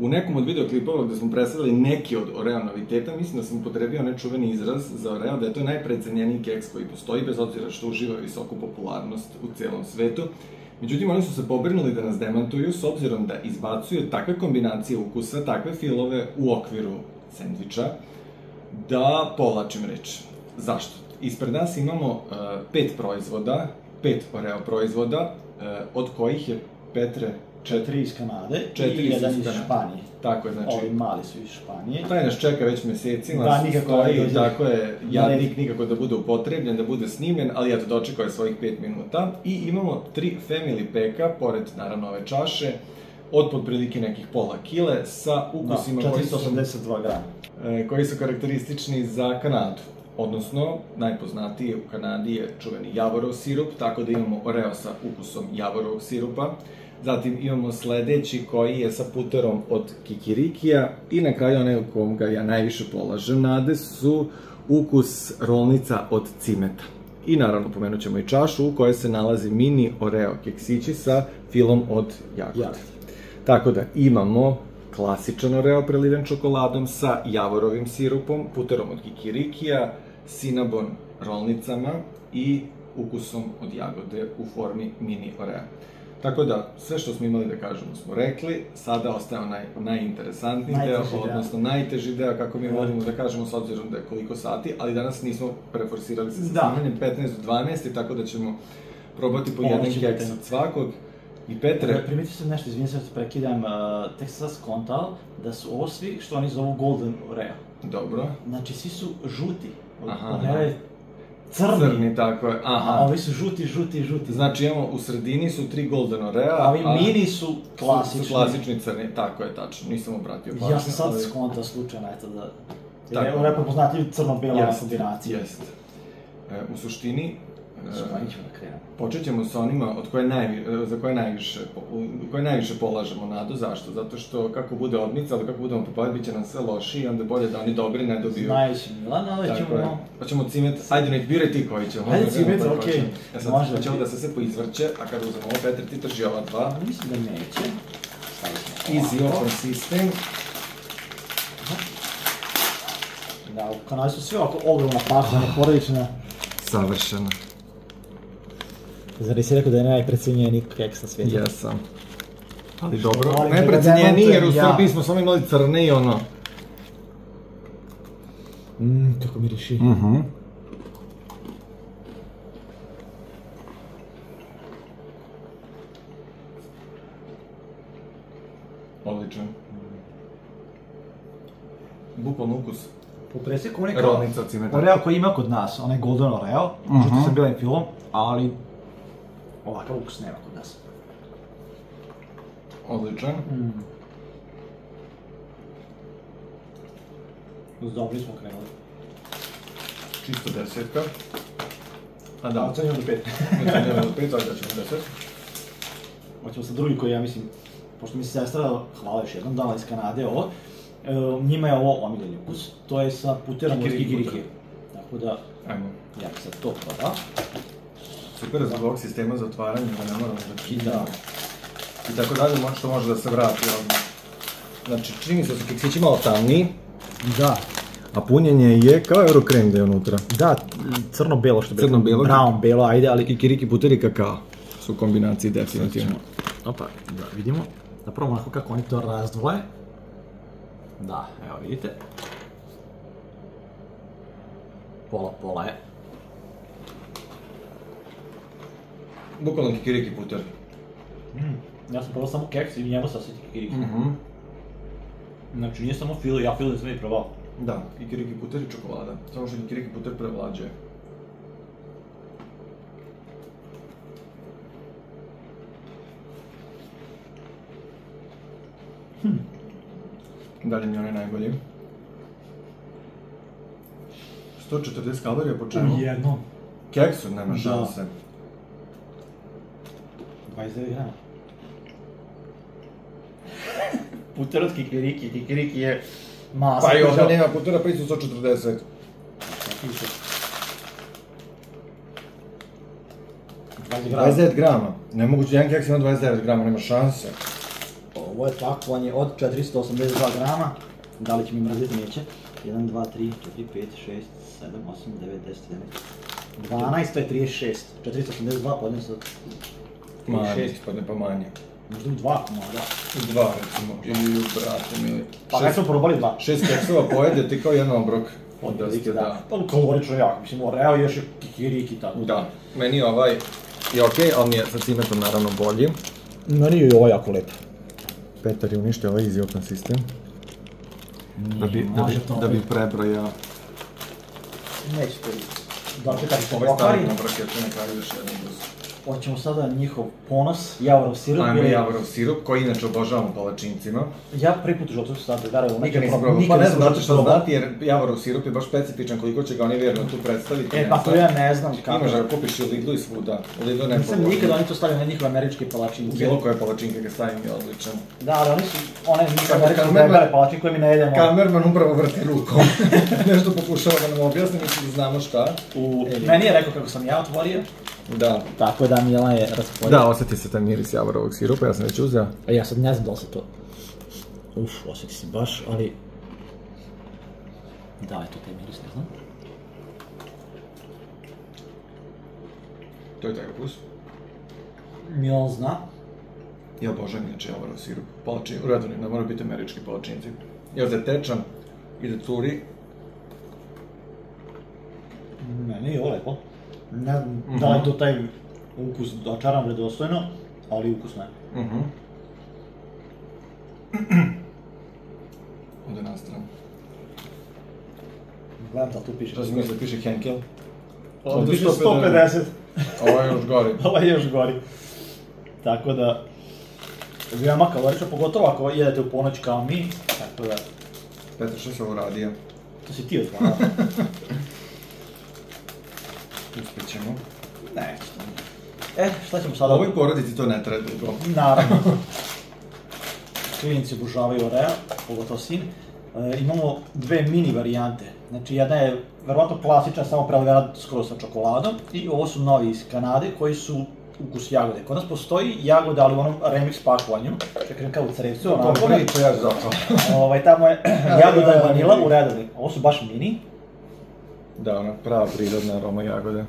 u nekom od videoklipova gde smo predstavili neki od Oreo noviteta, mislim da sam upotrebio nečuveni izraz za Oreo, da je to najprecenjeniji keks koji postoji, bez obzira što uživa visoku popularnost u celom svetu. Međutim, oni su se pobrinuli da nas demantuju s obzirom da izbacuju takve kombinacije ukusa, takve filove u okviru sendviča, da povlačim reč. Zašto? Ispred nas imamo 5 proizvoda, 5 Oreo proizvoda, od kojih je, Petre, 4 iz Kanade i jedan iz Španije. Tako je, znači... Ovi mali su iz Španije. Taj nas čeka već mesecima, da, nikako stoji, tako je, jadnik nikako da bude upotrebljen, da bude snimljen, ali eto, dočekao je svojih 5 minuta. I imamo 3 family packa, pored, naravno, ove čaše, od podprilike nekih pola kile, sa ukusima koji su... 482 grama. Koji su karakteristični za Kanadu. Odnosno, najpoznatiji u Kanadi je čuveni javorov sirup, tako da imamo Oreo sa ukusom javorovog sirupa. Zatim imamo sledeći koji je sa puterom od kikirikija i na kraju onaj u kom ga ja najviše polažem nade su ukus rolnica od cimeta. I naravno pomenut ćemo i čašu u kojoj se nalazi mini Oreo keksići sa filom od jagode. Tako da imamo klasičan Oreo preliven čokoladom sa javorovim sirupom, puterom od kikirikija, sinabon rolnicama i ukusom od jagode u formi mini Oreo. Tako da, sve što smo imali da kažemo smo rekli, sada ostaje onaj najinteresantniji deo, odnosno najteži deo, kako mi volimo da kažemo, s obzirom da je koliko sati, ali danas nismo preforsirali se sa snimanjem 15 do 12, tako da ćemo probati po jedan keks od svakog. I Petre... Primetio sam nešto, izvinim se da se prekidam, tek sam sad skontao da su ovo svi što oni zovu Golden Oreo. Dobro. Znači, svi su žuti. Oreo je crni. Crni, tako je. A ovi su žuti. Znači, imamo u sredini su 3 Golden Orea, a ovi mini su klasični. Su klasični crni, tako je, tačno. Nisam obratio pažnju. Ja sam sad skontao slučajno, eto da... Jer je Oreo prepoznatljiv crno-bela kombinacija. Jest. U suštini... Svojim ćemo da krenemo. Počet ćemo sa onima za koje najviše polažemo nadu. Zašto? Zato što kako bude odmica, ali kako budemo popaviti, bit će nam sve loši i onda bolje da oni dobri ne dobiju. Znajući Milan, ali ćemo... Pa ćemo cimet, ajde nek biraj ti koji ćemo. Ajde cimet, okej. Sad ćemo da se sve poizvrće, a kada uzemo ovo, Petar, ti drži ova dva. Mislim da neće. Easy open system. Da, u Kanadi su sve ogromna pažnja, porodična. Savršeno. Zar nisi rekao da je najprecenjeniji keks na svijetu? Jesam. Ali dobro, najprecenjeniji jer u Srbiji smo samo imali crne i ono... Kako miriši. Odličan. Bukvalno ukus. U presjeku on je rolnica od cimeta. Oreo koji ima kod nas, onaj Golden Oreo, žuto sa bijelim filom, ali ovakav ukus nema kod nas. Odličan. Dobri smo krenuli. Čisto desetka. A da. Ocenjamo do 5. Ocenjamo do 5, ali da ćemo 10. Hoćemo sa drugi koji ja mislim, pošto mi se sestra, hvala još jednom, dala iz Kanade ovo, njima je ovo omiljeni ukus, to je sa puterom od kikiriki. Tako da, ja bi sad to probao. Super je zbog ovog sistema za otvaranje, da ne moramo da kidamo. I tako dalje, što može da se vrati odmah. Znači, čini se da su keksići malo tamniji. Da. A punjenje je kao Eurokrem da je unutra. Da, crno-belo što bi rekao. Crno-belo. Brown-belo, ajde, ali... Kikiriki, puter i kakao su u kombinaciji definitivno. Opa, da vidimo. Da probamo onako kako oni to razdvoje. Da, evo vidite. Pola je. Bukvalno kikiriki puter. Ja sam probao samo keks i njemu sa svi kikiriki. Znači nije samo filo, ja filo nisam i probao. Da, kikiriki puter i čokolada. Samo što kikiriki puter prevlađuje. Dalje mi je onaj najbolji. 140 kalorija po čemu? U jednom. Keksu nema šanse. 29 grama. Puter od kikiriki, kikiriki je masa. Pa i ovdje nema putera, pa isto 140. 29 grama. Nemoguće, jedan keks ima 29 grama, nema šanse. Ovo je pakovanje od 482 grama. Da li će mi mraziti, neće. 1, 2, 3, 4, 5, 6, 7, 8, 9, 10, 11, 12, to je 36. 482 podne sa 36. Manje, ispadne pa manje. Možda u 2 komada. U 2 recimo, ili u brate mi. Pa kaj smo probali 2? 6 keksova pojede ti kao jedan obrok. Da. Pa kalorično jako, mislim, Oreo i još je kikiriki tako. Da, meni ovaj je okej, ali mi je sa cimetom naravno bolji. Meni je ovo jako lepo. Petar je uništio ovaj easy open sistem. Da bi prebrojao. Neće to vidjeti. Da će kada se Ovaj pokvari. stavimo braketu na kraju još jednu guzu. Hoćemo sada njihov ponos, javorov sirup. Ajme javorov sirup, koji inače obožavamo palačincima. Ja prvi put u životu sad verujem. Nikad nisam probao, pa ne znam zato što znati jer javorov sirup je baš specifičan koliko će ga oni vjerno tu predstaviti. Pa to ja ne znam kako. Imaš da ga kupiš i u Lidlu i svuda. U Lidlu ne nisam nikad oni to stavili na njihove američke palačinke. Bilo koje palačinke ga stavim je odličan. Da, ali oni su, one njihove američke debele palačinke koje mi ne jedemo. Kamerman upravo vrti rukom. Nešto pokušava da nam objasni, mislim da znamo šta. Meni je rekao kako sam ja otvorio. Da. Tako da Milan je rasporio. Da, osjeti se taj miris javorovog sirupa, ja sam već uzeo. A ja sad ne znam da li se to... osjeti se baš, ali... Da, je to taj miris, ne znam. To je taj ukus. Milan zna. Ja obožavam inače javorov sirup. Palačin, u redu ne moraju biti američki palačinci. Ja da tečam i da curi. Meni je ovo lepo. Ne znam da li je to taj ukus očaran vredostojno, ali ukus ne. Ode na stranu. Gledam da tu piše. Što si misli da piše Henkel? Ovdje piše 150. Ovo je još gori. Ovo je još gori. Tako da... veoma kalorično, pogotovo ako jedete u ponoć kao mi. Tako da... Petar, što si ovo radio? To si ti otvarao. Uspjet ćemo. Ne, šta ćemo sada? Ovoj porodici to ne treba dugo. Naravno. Klinci obožavaju Oreo, pogotovo sin. Imamo dve mini varijante. Znači, jedna je verovatno klasična, samo prelivena skroz sa čokoladom. I ovo su novi iz Kanade, koji su ukus jagode. Kod nas postoji jagoda, ali u onom remix pakovanju. Čekaj, kao u crevcu. To priču ja zapao. Tamo je jagoda i vanila u redovni. Ovo su baš mini. Da, ona prava prirodna aroma jagode.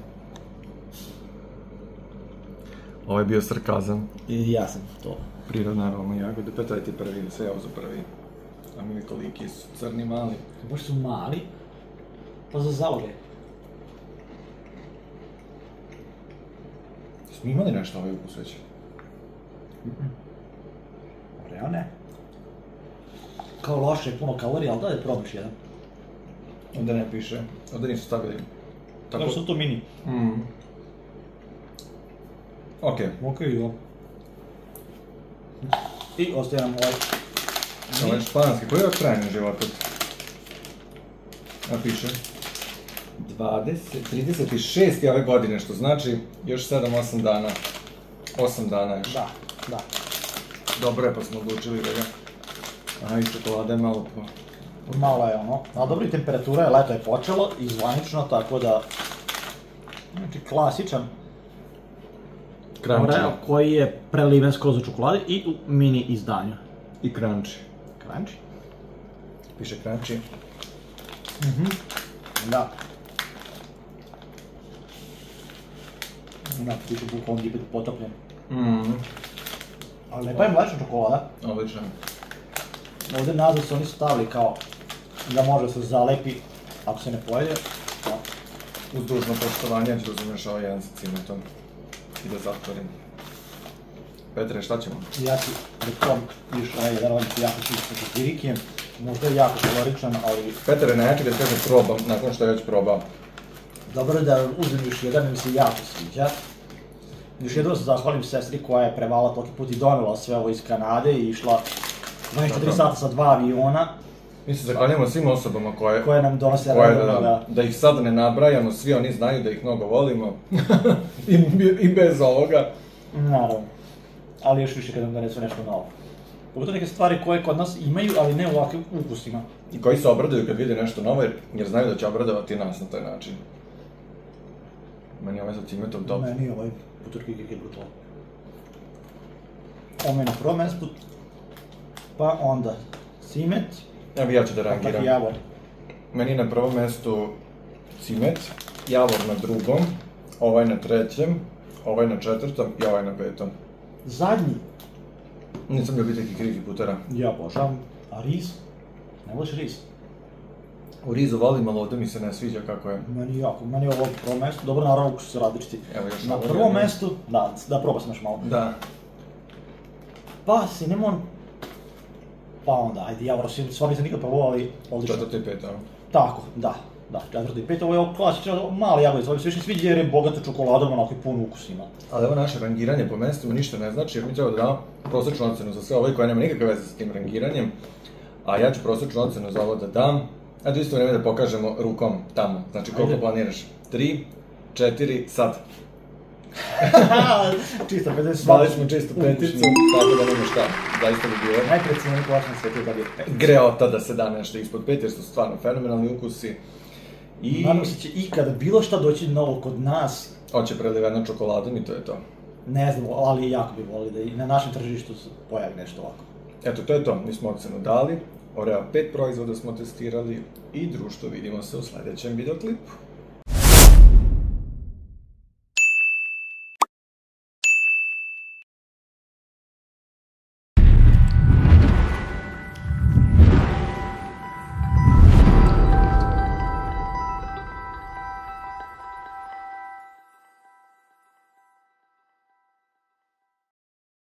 Ovo je bio sarkazam. I ja sam to. Prirodna aroma jagode. Petar ti prvi, sve ja uzu prvi. A mi koliki su, crni mali. Baš su mali, pa za zaloge. Smo imali nešto ovaj ukus već? Oreo ne. Kao loše, puno kalorija, ali da je probaš jedan. Onda ne piše, onda nisu stavili. Tako su to mini. Okej. Okej, jo. I ostaje nam ovaj... Ovo je španski, koji je od trajanja života? A piše? 36 je ove godine, što znači još 7-8 dana. 8 dana još. Da, da. Dobro je, pa smo odlučili da ga... Aha, i čokolada je malo po... Malo je ono, ali dobro i temperatura je, leto je počelo i zvanično, tako da... Znači, klasičan Oreo koji je preliven skroz u čokoladi i u mini izdanju. I crunchy. Crunchy? Piše crunchy. Da. Da, piše bukvalno gdje biti potopljen. Ali lepa je mlečna čokolada. Odlično. Ovdje nazad su oni stavili kao da može se zalepi ako se ne pojede. Uz dužno poštovanje ja ću da zamešao jedan sa cimetom i da zatvorim. Petre, šta ćemo? Ja ću da probam još jedan ovdje jako čist sa kikirikijem. Možda je jako kaloričan, ali... Petre, najjače kad kažem probam, nakon što je već probao. Dobro je da uzem još jedan, mi se jako sviđa. Još jednom se zahvalim sestri koja je prevala toki put i donela sve ovo iz Kanade i išla 24 sata sa 2 aviona. Mi se zahvaljamo svim osobama koje nam donose redovno, da ih sad ne nabrajamo, svi oni znaju da ih mnogo volimo. I bez ovoga. Naravno. Ali još više kad nam donesu nešto novo. Pogotovo neke stvari koje kod nas imaju, ali ne u ovakvim ukusima. I koji se obraduju kad vide nešto novo, jer znaju da će obradovati nas na taj način. Meni je ovaj sa cimetom top. Meni je ovaj putur kikiriki brutal. Ovo je na prvom mjestu. Pa onda cimet. Evo ja ću da rangiram. Javor. Meni je na prvom mestu cimet, javor na drugom, ovaj na trećem, ovaj na četvrtom i ovaj na petom. Zadnji. Nisam ljubitelj kikriki putera. Ja božavam. A riz? Ne voliš riz? U rizu volim, ali ovde mi se ne sviđa kako je. Meni jako, meni je ovo prvo mesto, dobro, naravno ukusi su različiti. Evo još na prvom mestu, da probao sam još malo. Da. Pa, cinnamon, pa onda, ajde, javor sirup, sva nisam nikad probao, ali odlično. Četvrti i peti, ono? Tako, da, četvrti i peti, ovo je klasičan, mali jagodica, ovo mi se više sviđa jer je bogata čokoladom, onako i pun ukus ima. Ali evo naše rangiranje po mestima ništa ne znači, jer mi treba da damo prosečnu ocenu za sve ovo koja nema nikakve veze s tim rangiranjem, a ja ću prosečnu ocenu za ovo da dam. Eto isto vreme da pokažemo rukom tamo, znači koliko planiraš? 3, 4, sad. Čisto peticu. Dali smo čisto peticu, tako da nema šta, zaista bi bilo. Najpreciniji plaćan svetu da bi je peticu. Greota da se da nešto ispod 5 jer su stvarno fenomenalni ukusi. I... Nadam se će ikada bilo šta doći novo kod nas. Hoće preliveno čokoladom i to je to. Ne znam, ali jako bi volili da i na našem tržištu se pojavi nešto ovako. Eto, to je to, mi smo ocenu dali, Oreo 5 proizvoda smo testirali i društvo vidimo se u sledećem videoklipu.